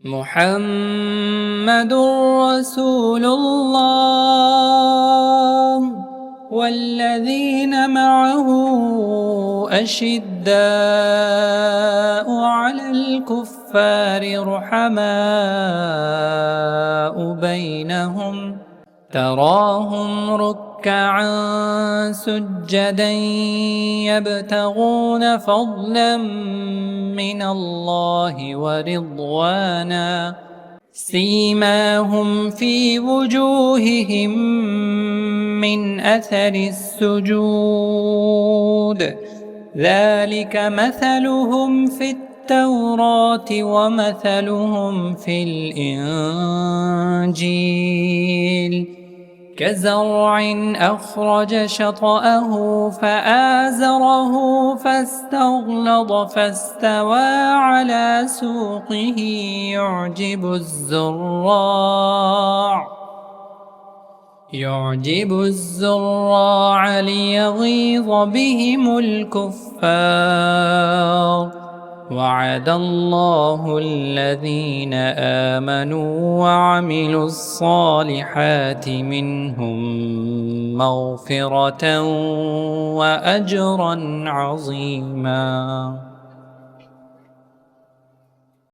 محمد رسول الله والذين معه أشداء على الكفار رحماء بينهم تراهم ركعا سجدا يبتغون فضلا من الله ورضوانا سيماهم في وجوههم من أثر السجود ذلك مثلهم في التوراة ومثلهم في الإنجيل كزرع أخرج شطأه فآزره فاستغلظ فاستوى على سوقه يعجب الزراع ليغيظ بهم الكفار وعد الله الذين آمنوا وعملوا الصالحات منهم مغفرة وأجرا عظيما.